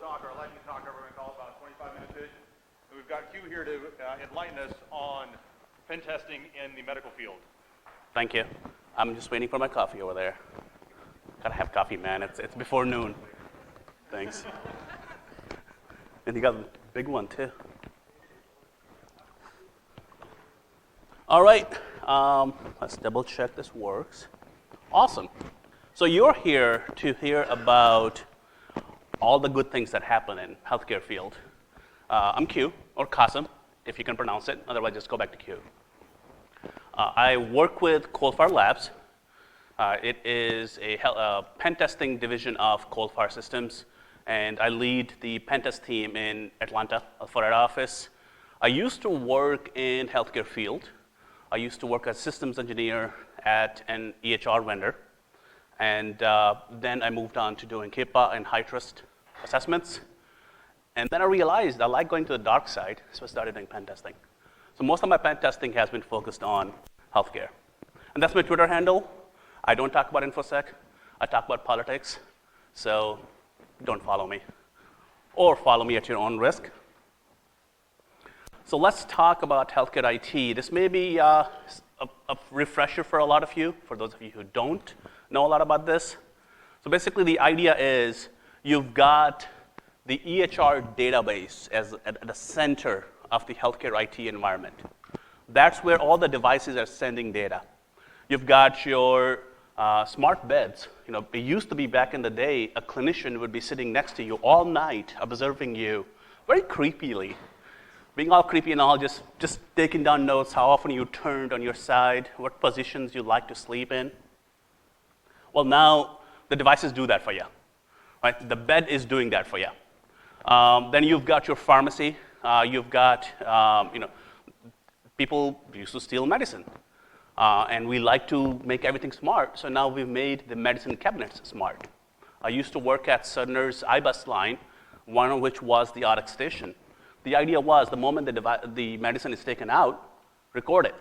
talk, our lightning talk, everyone calls about 25 minutes-ish. And we've got Q here to enlighten us on pen testing in the medical field. Thank you. I'm just waiting for my coffee over there. Gotta have coffee, man. It's before noon. Thanks. And you got a big one, too. All right. Let's double check this works. Awesome. So you're here to hear about all the good things that happen in healthcare field. I'm Q, or Qasim, if you can pronounce it. Otherwise, just go back to Q. I work with Coalfire Labs. It is a pen testing division of Coalfire Systems, and I lead the pen test team in Atlanta for our office. I used to work in healthcare field. I used to work as systems engineer at an EHR vendor, and then I moved on to doing HIPAA and HITRUST assessments. And then I realized I like going to the dark side, so I started doing pen testing. So most of my pen testing has been focused on healthcare. And that's my Twitter handle. I don't talk about InfoSec. I talk about politics. So don't follow me. Or follow me at your own risk. So let's talk about healthcare IT. This may be a refresher for a lot of you, for those of you who don't know a lot about this. So basically the idea is you've got the EHR database as at the center of the healthcare IT environment. That's where all the devices are sending data. You've got your smart beds. You know, it used to be back in the day, a clinician would be sitting next to you all night, observing you very creepily, being all creepy and all, just taking down notes, how often you turned on your side, what positions you like to sleep in. Well, now the devices do that for you, right? The bed is doing that for you. Then you've got your pharmacy. You've got, people used to steal medicine. And we like to make everything smart, so now we've made the medicine cabinets smart. I used to work at Sudner's iBus line, one of which was the Audix station. The idea was the moment the medicine is taken out, record it,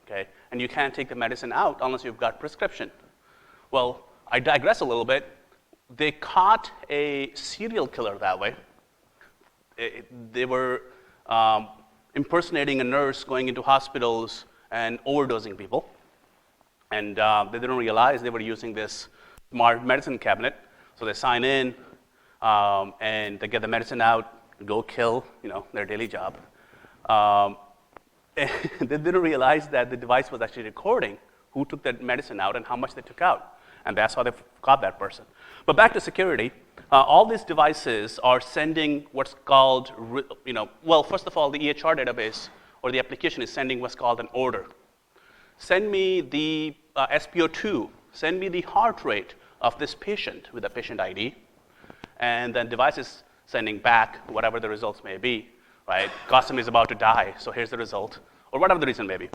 okay? And you can't take the medicine out unless you've got prescription. Well, I digress a little bit. They caught a serial killer that way. They were impersonating a nurse going into hospitals and overdosing people. And they didn't realize they were using this smart medicine cabinet. So they sign in and they get the medicine out, go kill, their daily job. And they didn't realize that the device was actually recording who took that medicine out and how much they took out. And that's how they caught that person. But back to security, all these devices are sending what's called, first of all, the EHR database or the application is sending what's called an order. Send me the SpO2, send me the heart rate of this patient with a patient ID, and then device is sending back whatever the results may be, right? Qasim is about to die, so here's the result, or whatever the reason may be.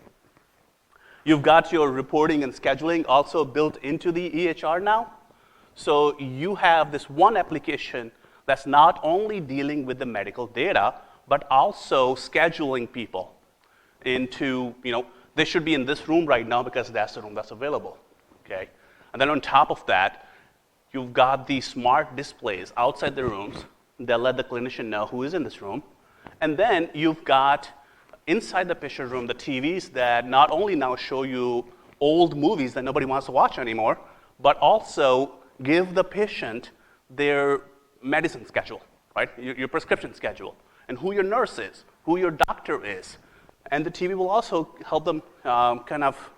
You've got your reporting and scheduling also built into the EHR now. So you have this one application that's not only dealing with the medical data, but also scheduling people into, they should be in this room right now because that's the room that's available, okay? And then on top of that, you've got these smart displays outside the rooms that let the clinician know who is in this room. And then you've got inside the patient room the TVs that not only now show you old movies that nobody wants to watch anymore, but also give the patient their medicine schedule, right? Your prescription schedule, and who your nurse is, who your doctor is. And the TV will also help them kind of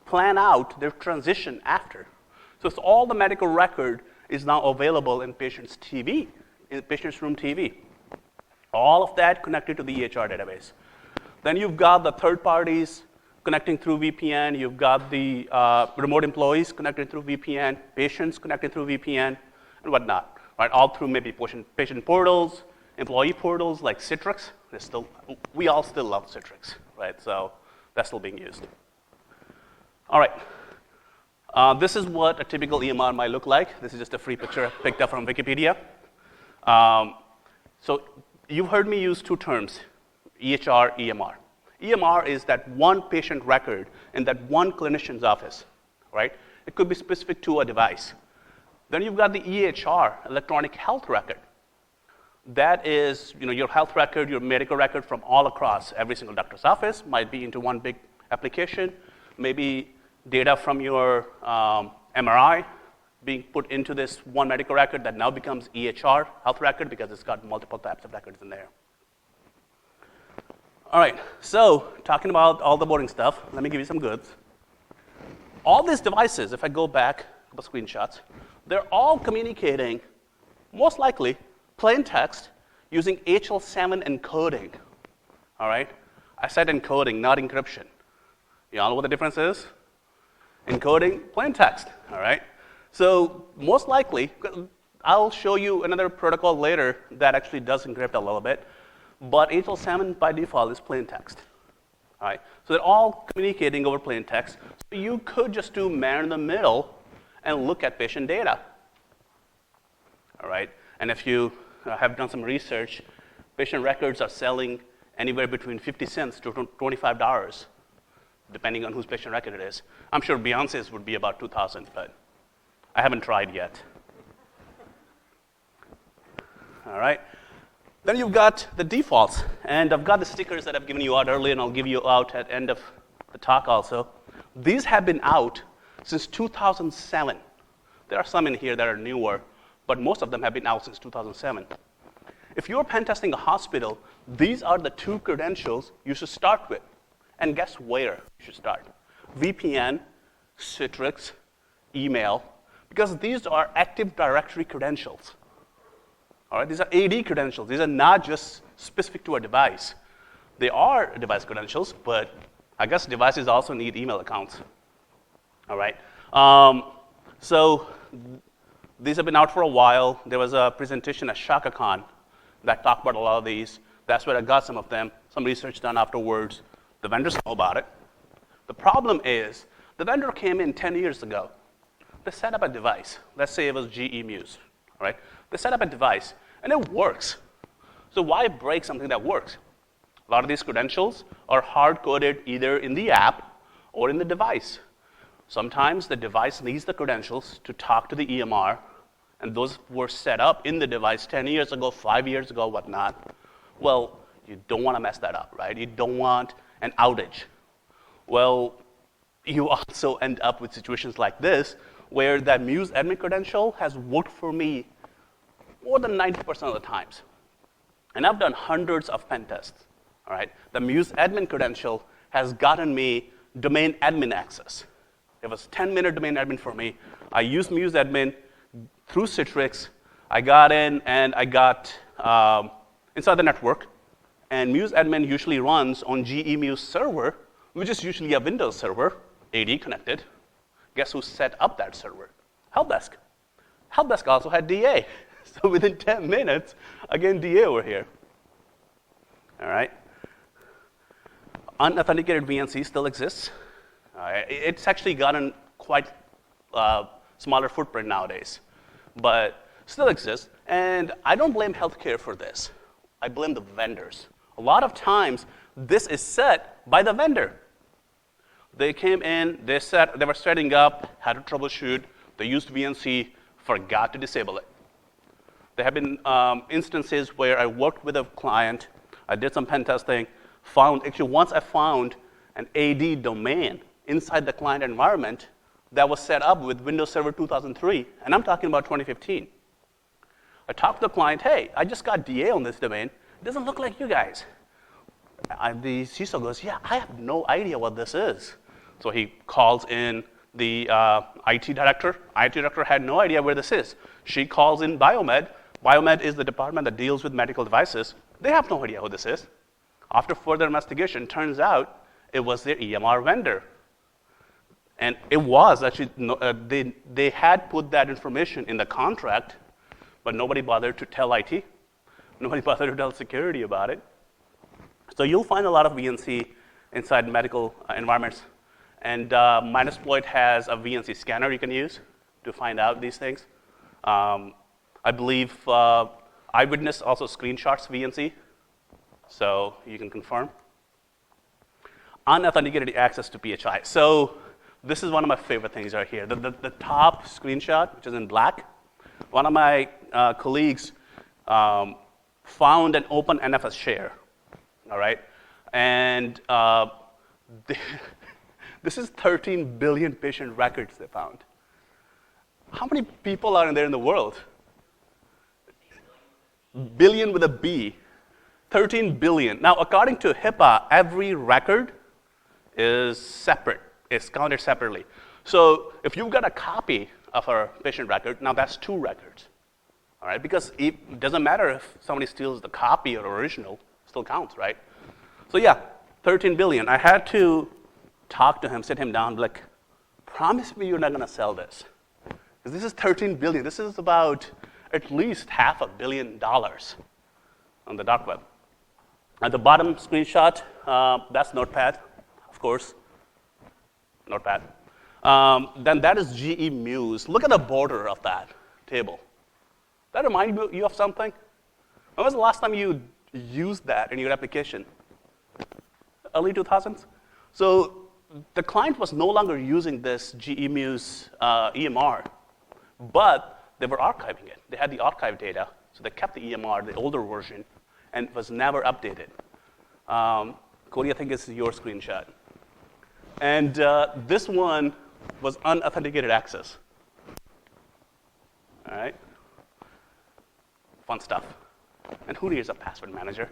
plan out their transition after. So it's all the medical record is now available in patient's TV, in patient's room TV. All of that connected to the EHR database. Then you've got the third parties connecting through VPN. You've got the remote employees connected through VPN, patients connected through VPN, and whatnot, right? All through maybe patient portals, employee portals like Citrix. We all still love Citrix, right? So that's still being used. All right. This is what a typical EMR might look like. This is just a free picture I picked up from Wikipedia. So you've heard me use two terms, EHR, EMR. EMR is that one patient record in that one clinician's office, right? It could be specific to a device. Then you've got the EHR, electronic health record. That is, your health record, your medical record from all across every single doctor's office, might be into one big application. Maybe data from your MRI being put into this one medical record that now becomes EHR, health record, because it's got multiple types of records in there. All right, so talking about all the boring stuff, let me give you some goods. All these devices, if I go back a couple screenshots, they're all communicating, most likely, plain text using HL7 encoding. All right? I said encoding, not encryption. You all know what the difference is? Encoding, plain text. All right? So most likely, I'll show you another protocol later that actually does encrypt a little bit, but HL7 by default is plain text. All right? So they're all communicating over plain text. So you could just do man in the middle and look at patient data. All right? And if you have done some research, patient records are selling anywhere between 50 cents to $25, depending on whose patient record it is. I'm sure Beyonce's would be about 2,000, but I haven't tried yet. All right. Then you've got the defaults, and I've got the stickers that I've given you out earlier, and I'll give you out at the end of the talk also. These have been out since 2007. There are some in here that are newer, but most of them have been out since 2007. If you're pen testing a hospital, these are the two credentials you should start with. And guess where you should start? VPN, Citrix, email, because these are Active Directory credentials. All right, these are AD credentials. These are not just specific to a device. They are device credentials, but I guess devices also need email accounts. All right. So these have been out for a while. There was a presentation at ShakaCon that talked about a lot of these. That's where I got some of them, some research done afterwards. The vendors know about it. The problem is, the vendor came in 10 years ago. They set up a device. Let's say it was GE Muse, all right? They set up a device, and it works. So why break something that works? A lot of these credentials are hard-coded either in the app or in the device. Sometimes the device needs the credentials to talk to the EMR, and those were set up in the device 10 years ago, 5 years ago, whatnot. Well, you don't want to mess that up, right? You don't want an outage. Well, you also end up with situations like this, where that Muse admin credential has worked for me more than 90% of the times. And I've done hundreds of pen tests, all right? The Muse admin credential has gotten me domain admin access. It was 10-minute domain admin for me. I used Muse admin through Citrix. I got in and I got inside the network. And Muse admin usually runs on GE Muse server, which is usually a Windows server, AD connected. Guess who set up that server? Helpdesk. Helpdesk also had DA. So within 10 minutes, again, DA over here. All right. Unauthenticated VNC still exists. It's actually gotten quite smaller footprint nowadays, but still exists. And I don't blame healthcare for this. I blame the vendors. A lot of times, this is set by the vendor. They came in, they were setting up, had to troubleshoot, they used VNC, forgot to disable it. There have been instances where I worked with a client, I did some pen testing, once I found an AD domain inside the client environment that was set up with Windows Server 2003, and I'm talking about 2015. I talked to the client, hey, I just got DA on this domain. It doesn't look like you guys. The CISO goes, yeah, I have no idea what this is. So he calls in the IT director. IT director had no idea where this is. She calls in Biomed. Biomed is the department that deals with medical devices. They have no idea who this is. After further investigation, turns out it was their EMR vendor. And it was actually, they had put that information in the contract, but nobody bothered to tell IT. Nobody bothered to tell security about it. So you'll find a lot of VNC inside medical environments. And Metasploit has a VNC scanner you can use to find out these things. I believe Eyewitness also screenshots VNC, so you can confirm. Unauthenticated access to PHI. So this is one of my favorite things right here. The top screenshot, which is in black, one of my colleagues found an open NFS share, all right? And this is 13 billion patient records they found. How many people are in there in the world? Billion with a B, 13 billion. Now, according to HIPAA, every record is separate. It's counted separately. So if you've got a copy of a patient record, now that's 2 records, all right? Because it doesn't matter if somebody steals the copy or original, still counts, right? So yeah, 13 billion. I had to talk to him, sit him down, like, promise me you're not gonna sell this. Because this is 13 billion. This is about at least $500 million on the dark web. At the bottom screenshot, that's Notepad, of course. Notepad. Then that is GE Muse. Look at the border of that table. That remind you of something? When was the last time you used that in your application? Early 2000s? So the client was no longer using this GE Muse EMR, but they were archiving it. They had the archive data, so they kept the EMR, the older version, and it was never updated. Cody, I think this is your screenshot. And this one was unauthenticated access. All right? Fun stuff. And who needs a password manager?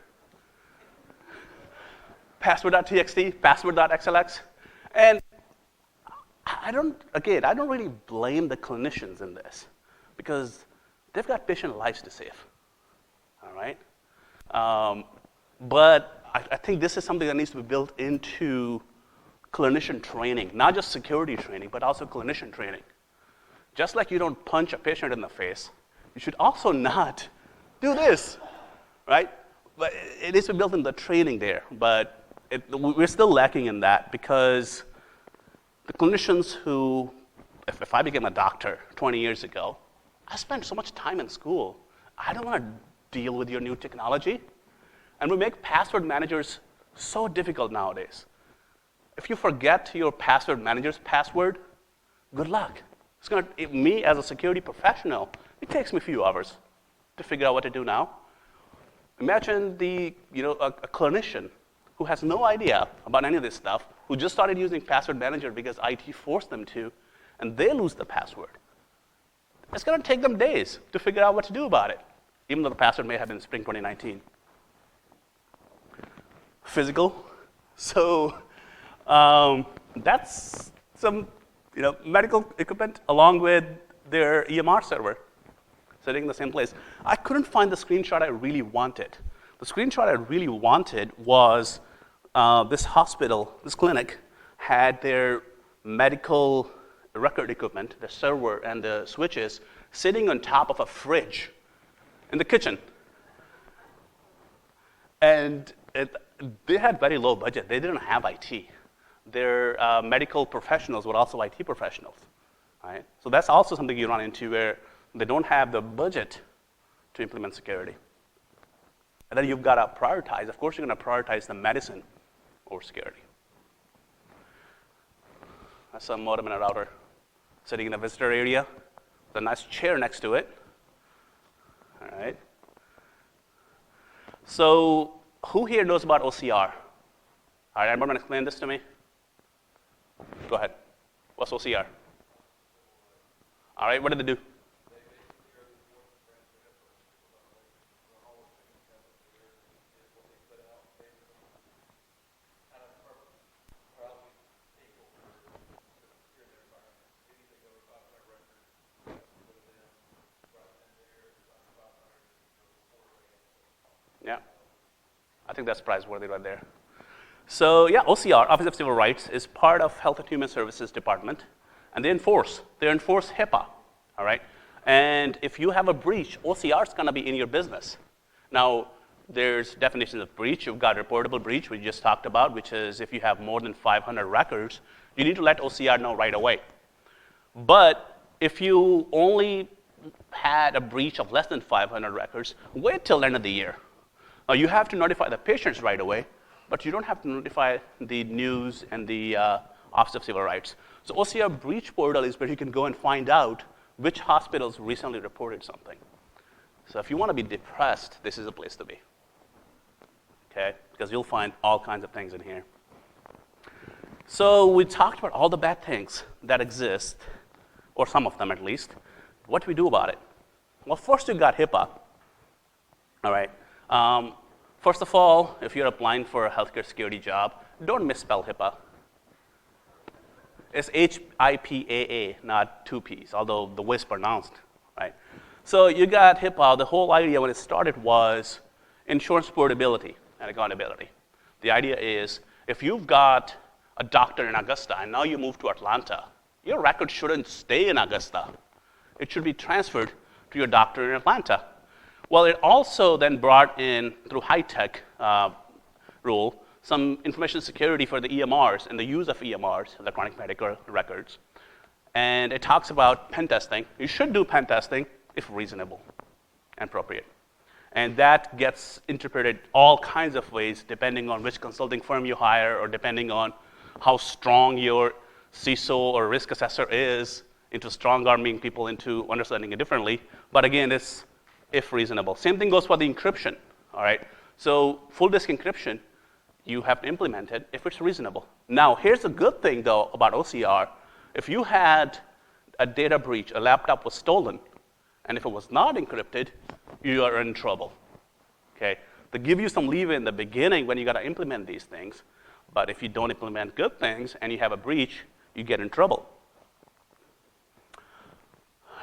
Password.txt, password.xlx. And I don't really blame the clinicians in this because they've got patient lives to save, all right? But I think this is something that needs to be built into clinician training, not just security training, but also clinician training. Just like you don't punch a patient in the face, you should also not do this, right? But it needs to be built in the training there, but we're still lacking in that because the clinicians who, if I became a doctor 20 years ago, I spent so much time in school. I don't want to deal with your new technology. And we make password managers so difficult nowadays. If you forget your password manager's password, good luck. It's going to, me as a security professional, it takes me a few hours to figure out what to do now. Imagine a clinician who has no idea about any of this stuff, who just started using password manager because IT forced them to, and they lose the password. It's going to take them days to figure out what to do about it, even though the password may have been spring 2019. Physical. So that's some medical equipment along with their EMR server sitting in the same place. I couldn't find the screenshot I really wanted. The screenshot I really wanted was this hospital, this clinic, had their medical record equipment, the server and the switches, sitting on top of a fridge in the kitchen. And they had very low budget. They didn't have IT. Their medical professionals were also IT professionals. Right? So that's also something you run into where they don't have the budget to implement security. And then you've got to prioritize. Of course, you're going to prioritize the medicine over security. That's a modem and a router sitting in a visitor area with a nice chair next to it. All right. So who here knows about OCR? All right, anyone want to explain this to me? Go ahead. What's OCR? All right, what did they do? Yeah, I think that's prize-worthy right there. So yeah, OCR, Office of Civil Rights, is part of Health and Human Services Department, and they enforce HIPAA, all right? And if you have a breach, OCR is gonna be in your business. Now, there's definitions of breach. You've got reportable breach, we just talked about, which is if you have more than 500 records, you need to let OCR know right away. But if you only had a breach of less than 500 records, wait till the end of the year. Now, you have to notify the patients right away, but you don't have to notify the news and the Office of Civil Rights. So OCR Breach Portal is where you can go and find out which hospitals recently reported something. So if you want to be depressed, this is a place to be, okay? Because you'll find all kinds of things in here. So we talked about all the bad things that exist, or some of them at least. What do we do about it? Well, first you've got HIPAA, all right? First of all, if you're applying for a healthcare security job, don't misspell HIPAA. It's HIPAA, not two P's, although the way it's pronounced, right? So you got HIPAA. The whole idea when it started was insurance portability and accountability. The idea is if you've got a doctor in Augusta and now you move to Atlanta, your record shouldn't stay in Augusta. It should be transferred to your doctor in Atlanta. Well, it also then brought in, through high-tech rule, some information security for the EMRs and the use of EMRs, electronic medical records. And it talks about pen testing. You should do pen testing if reasonable and appropriate. And that gets interpreted all kinds of ways depending on which consulting firm you hire or depending on how strong your CISO or risk assessor is into strong-arming people into understanding it differently. But again, it's if reasonable. Same thing goes for the encryption, all right? So full disk encryption, you have to implement it if it's reasonable. Now, here's the good thing, though, about OCR. If you had a data breach, a laptop was stolen, and if it was not encrypted, you are in trouble, okay? They give you some leeway in the beginning when you got to implement these things, but if you don't implement good things and you have a breach, you get in trouble.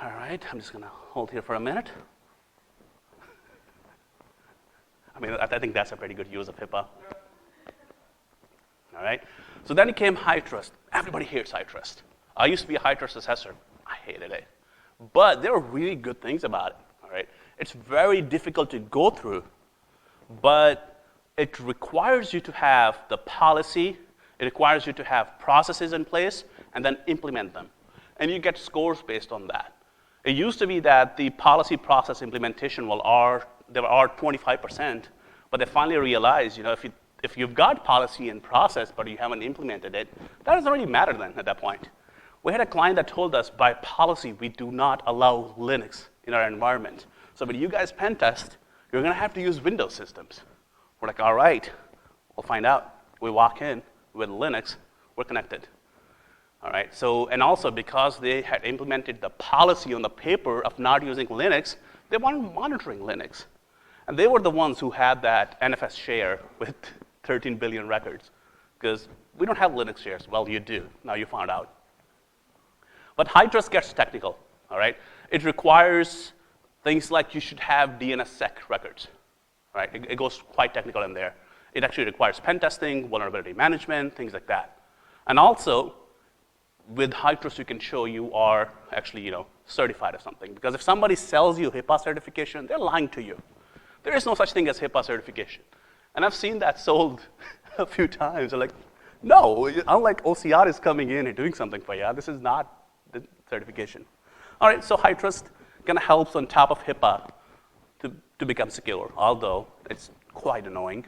All right, I'm just going to hold here for a minute. I mean, I think that's a pretty good use of HIPAA. All right, so then it came HITRUST. Everybody hates HITRUST. I used to be a HITRUST assessor. I hated it. But there are really good things about it, all right? It's very difficult to go through, but it requires you to have the policy, it requires you to have processes in place, and then implement them. And you get scores based on that. It used to be that the policy process implementation there are 25%, but they finally realized, if you've got policy and process, but you haven't implemented it, that doesn't really matter then at that point. We had a client that told us, by policy, we do not allow Linux in our environment. So when you guys pen test, you're going to have to use Windows systems. We're like, all right, we'll find out. We walk in with Linux, we're connected. All right, so, and also because they had implemented the policy on the paper of not using Linux, they weren't monitoring Linux. And they were the ones who had that NFS share with 13 billion records, because we don't have Linux shares. Well, you do. Now you found out. But HITRUST gets technical, all right? It requires things like you should have DNSSEC records, right? It goes quite technical in there. It actually requires pen testing, vulnerability management, things like that. And also, with HITRUST, you can show you are actually, certified or something. Because if somebody sells you HIPAA certification, they're lying to you. There is no such thing as HIPAA certification. And I've seen that sold a few times. They're like, no, unlike OCR is coming in and doing something for you, this is not the certification. All right, so HITRUST kind of helps on top of HIPAA to become secure, although it's quite annoying.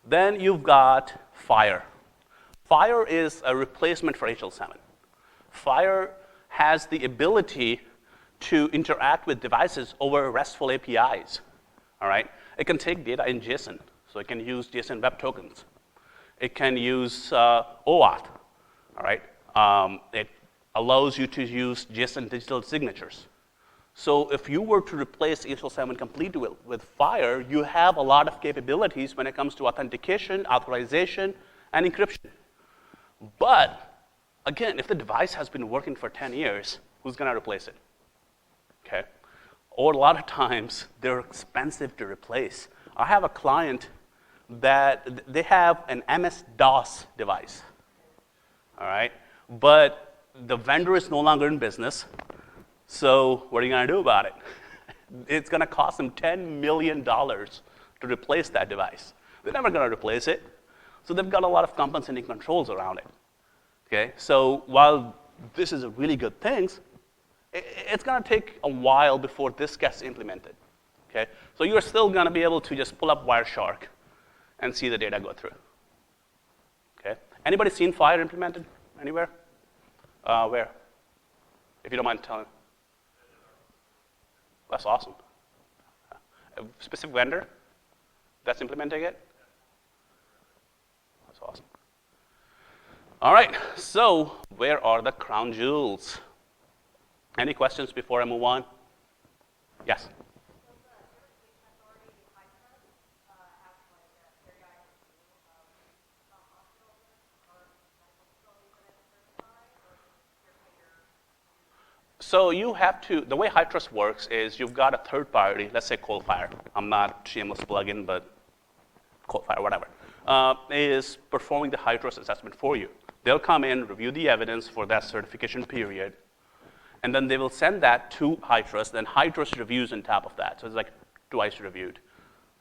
Then you've got FHIR. FHIR is a replacement for HL7. FHIR has the ability to interact with devices over RESTful APIs, all right? It can take data in JSON, so it can use JSON web tokens. It can use OAuth, all right? It allows you to use JSON digital signatures. So if you were to replace HL7 completely with FHIR, you have a lot of capabilities when it comes to authentication, authorization, and encryption. But again, if the device has been working for 10 years, who's going to replace it? Okay? Or a lot of times, they're expensive to replace. I have a client that they have an MS-DOS device, all right? But the vendor is no longer in business, so what are you going to do about it? It's going to cost them $10 million to replace that device. They're never going to replace it, so they've got a lot of compensating controls around it. Okay, so while this is a really good thing, it's going to take a while before this gets implemented. Okay, so you're still going to be able to just pull up Wireshark and see the data go through. Okay, anybody seen FHIR implemented anywhere? Where? If you don't mind telling. That's awesome. A specific vendor that's implementing it? That's awesome. All right, so where are the crown jewels? Any questions before I move on? Yes? So you have to, the way HITRUST works is you've got a third party, let's say Coalfire. I'm not shameless plug-in, but Coalfire, whatever, is performing the HITRUST assessment for you. They'll come in, review the evidence for that certification period, and then they will send that to HITRUST, then HITRUST reviews on top of that. So it's like twice reviewed.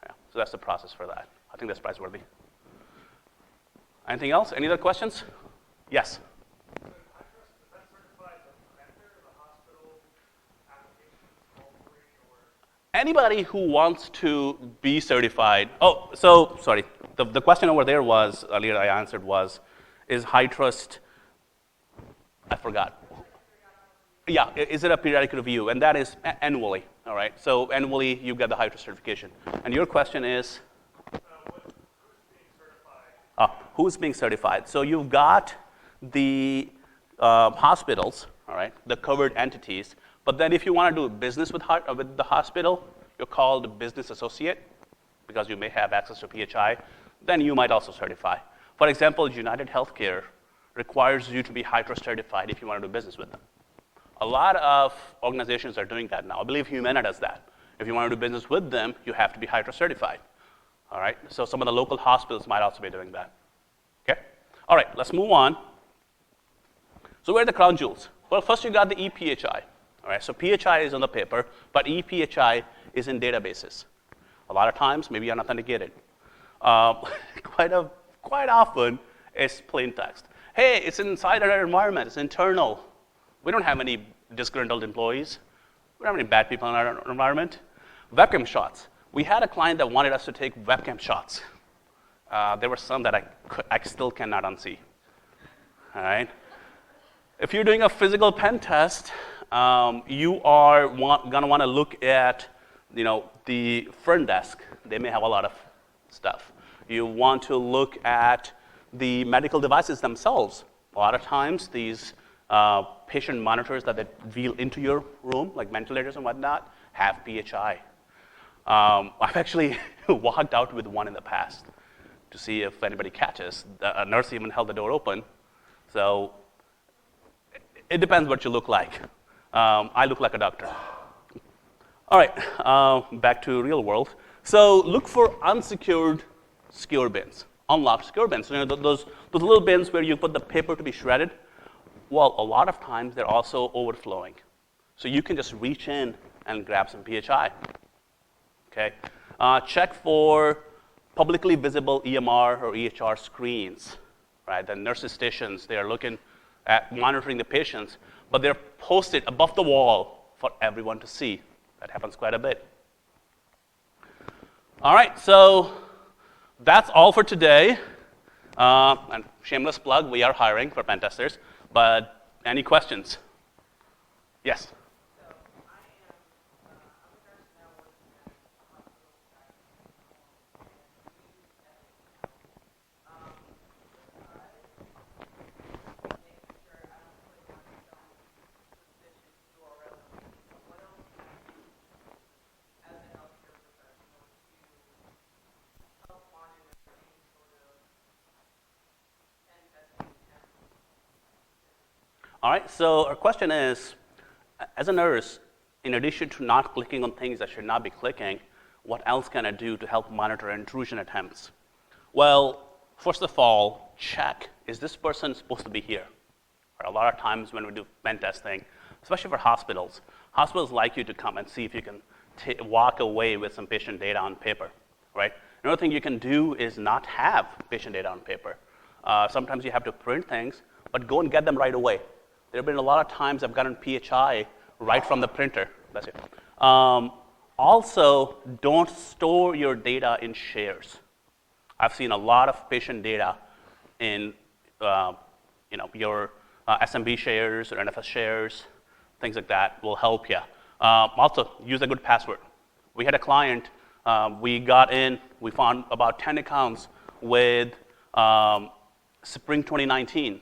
Yeah, so that's the process for that. I think that's priceworthy. Anything else? Any other questions? Yes? Anybody who wants to be certified, oh, so, sorry, the question over there was, earlier I answered was, is HITRUST, I forgot. Yeah, is it a periodic review? And that is annually, all right? So annually, you get the HITRUST certification. And your question is? Who's being certified? So you've got the hospitals, all right, the covered entities. But then if you want to do business with the hospital, you're called a business associate because you may have access to PHI. Then you might also certify. For example, United Healthcare requires you to be HITRUST certified if you want to do business with them. A lot of organizations are doing that now. I believe Humana does that. If you want to do business with them, you have to be HITRUST certified. All right? So some of the local hospitals might also be doing that. Okay? All right, let's move on. So where are the crown jewels? Well, first you got the ePHI. All right, so PHI is on the paper, but ePHI is in databases. A lot of times, maybe unauthenticated. Quite often, it's plain text. Hey, it's inside our environment. It's internal. We don't have any disgruntled employees. We don't have any bad people in our environment. Webcam shots. We had a client that wanted us to take webcam shots. There were some that I still cannot unsee. All right? If you're doing a physical pen test, you are going to want to look at, the front desk. They may have a lot of stuff. You want to look at the medical devices themselves. A lot of times, these patient monitors that they wheel into your room, like ventilators and whatnot, have PHI. I've actually walked out with one in the past to see if anybody catches. A nurse even held the door open. So it depends what you look like. I look like a doctor. All right, back to real world. So look for unsecured secure bins, unlocked secure bins. So, those little bins where you put the paper to be shredded, well, a lot of times they're also overflowing. So you can just reach in and grab some PHI. Okay. Check for publicly visible EMR or EHR screens. Right, the nurses' stations, they are looking at monitoring the patients, but they're posted above the wall for everyone to see. That happens quite a bit. All right, so that's all for today. And shameless plug, we are hiring for pen testers, but any questions? Yes? All right, so our question is, as a nurse, in addition to not clicking on things that should not be clicking, what else can I do to help monitor intrusion attempts? Well, first of all, check, is this person supposed to be here? A lot of times when we do pen testing, especially for hospitals like you to come and see if you can walk away with some patient data on paper, right? Another thing you can do is not have patient data on paper. Sometimes you have to print things, but go and get them right away. There have been a lot of times I've gotten PHI right from the printer. That's it. Also, don't store your data in shares. I've seen a lot of patient data in your SMB shares or NFS shares, things like that will help you. Also, use a good password. We had a client, we got in, we found about 10 accounts with Spring 2019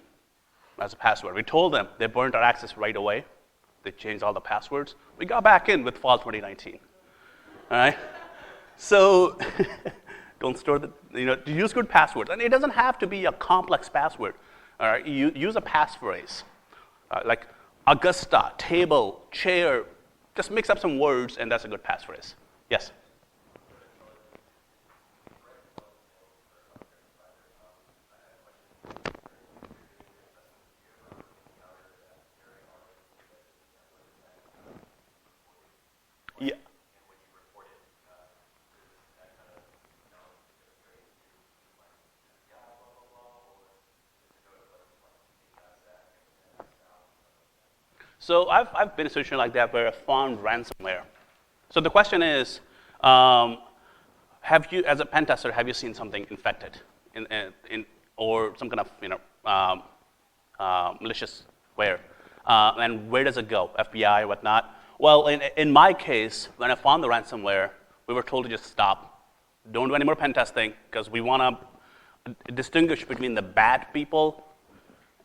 as a password. We told them, they burned our access right away. They changed all the passwords. We got back in with fall 2019, all right? So don't store use good passwords. And it doesn't have to be a complex password, all right? You use a passphrase, like Augusta, table, chair. Just mix up some words, and that's a good passphrase. Yes? Yeah. So I've been in a situation like that where I found ransomware. So the question is, have you, as a pen tester, have you seen something infected or some kind of malicious ware? And where does it go? FBI, whatnot? Well, in my case, when I found the ransomware, we were told to just stop. Don't do any more pen testing because we want to distinguish between the bad people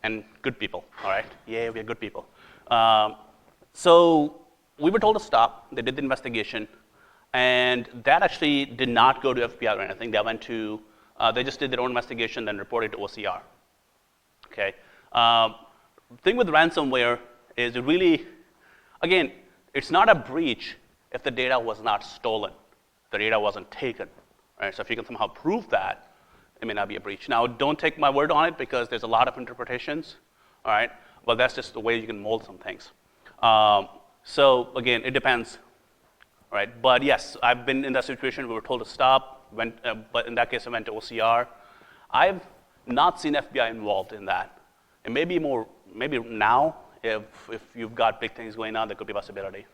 and good people. All right? Yeah, we are good people. So we were told to stop. They did the investigation, and that actually did not go to FBI or anything. They went to, they just did their own investigation, then reported to OCR. Okay. Thing with ransomware is it really, again, it's not a breach if the data was not stolen, the data wasn't taken. Right? So if you can somehow prove that, it may not be a breach. Now, don't take my word on it because there's a lot of interpretations. All right. Well, that's just the way you can mold some things. So again, it depends, right? But yes, I've been in that situation. We were told to stop, but in that case, I went to OCR. I've not seen FBI involved in that. It may be more, maybe now, if you've got big things going on, there could be a possibility.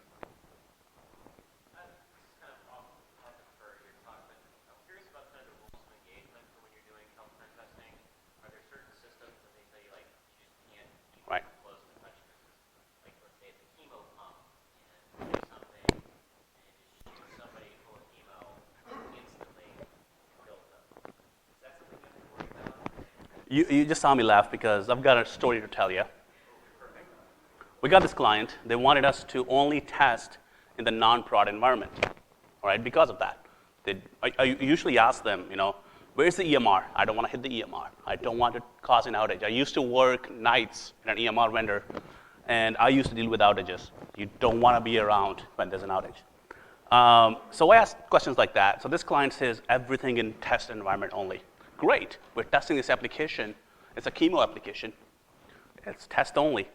You just saw me laugh because I've got a story to tell you. We got this client. They wanted us to only test in the non-prod environment, all right, because of that. I usually ask them, where's the EMR? I don't want to hit the EMR. I don't want to cause an outage. I used to work nights in an EMR vendor, and I used to deal with outages. You don't want to be around when there's an outage. So I asked questions like that. So this client says everything in test environment only. Great, we're testing this application. It's a chemo application. It's test only.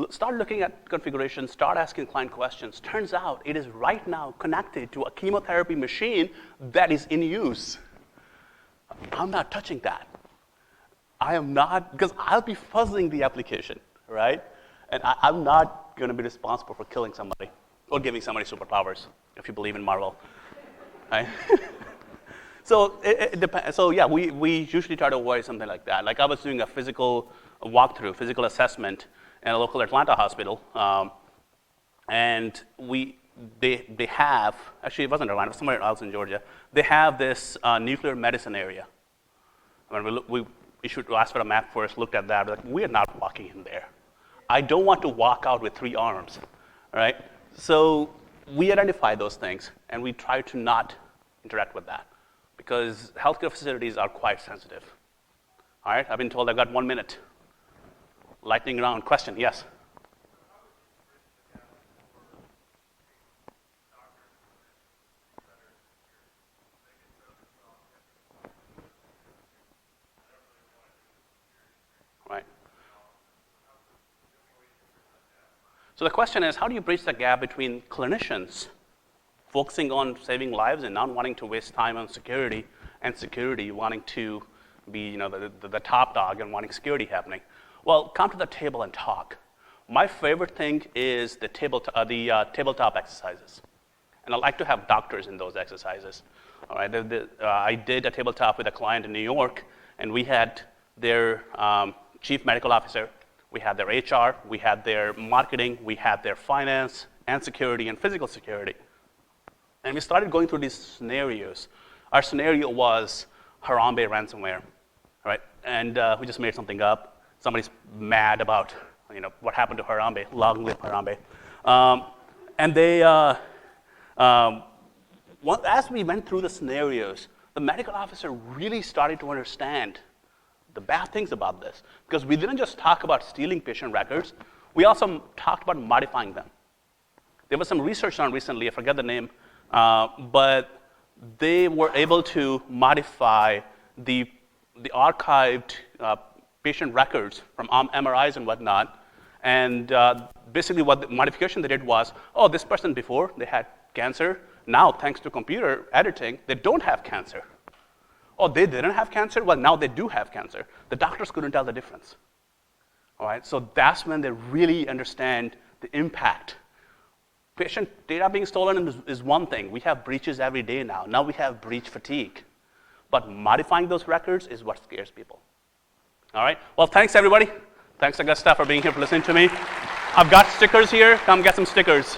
Start looking at configuration, start asking client questions. Turns out it is right now connected to a chemotherapy machine that is in use. I'm not touching that. I am not, because I'll be fuzzing the application, right? And I'm not going to be responsible for killing somebody or giving somebody superpowers, if you believe in Marvel, right? So it depends. So yeah, we usually try to avoid something like that. Like I was doing a physical walkthrough, physical assessment in a local Atlanta hospital, and they have, actually it wasn't Atlanta, it was somewhere else in Georgia. They have this nuclear medicine area. When we should ask for a map first, looked at that, like, we are not walking in there. I don't want to walk out with 3 arms, right? So we identify those things, and we try to not interact with that, because healthcare facilities are quite sensitive. All right, I've been told I've got 1 minute. Lightning round question, yes? Right. So the question is, how do you bridge the gap between clinicians focusing on saving lives and not wanting to waste time on security, and security wanting to be the top dog and wanting security happening? Well, come to the table and talk. My favorite thing is the tabletop exercises. And I like to have doctors in those exercises. All right, I did a tabletop with a client in New York, and we had their chief medical officer, we had their HR, we had their marketing, we had their finance, and security and physical security. And we started going through these scenarios. Our scenario was Harambe ransomware, right? And we just made something up. Somebody's mad about what happened to Harambe, long live Harambe. And they, as we went through the scenarios, the medical officer really started to understand the bad things about this. Because we didn't just talk about stealing patient records, we also talked about modifying them. There was some research done recently, I forget the name, but they were able to modify the archived patient records from MRIs and whatnot. And basically what the modification they did was, oh, this person before, they had cancer. Now, thanks to computer editing, they don't have cancer. Oh, they didn't have cancer? Well, now they do have cancer. The doctors couldn't tell the difference. All right, so that's when they really understand the impact. Patient data being stolen is one thing. We have breaches every day now. Now we have breach fatigue. But modifying those records is what scares people. All right, well, thanks, everybody. Thanks, Augusta, for being here, for listening to me. I've got stickers here. Come get some stickers.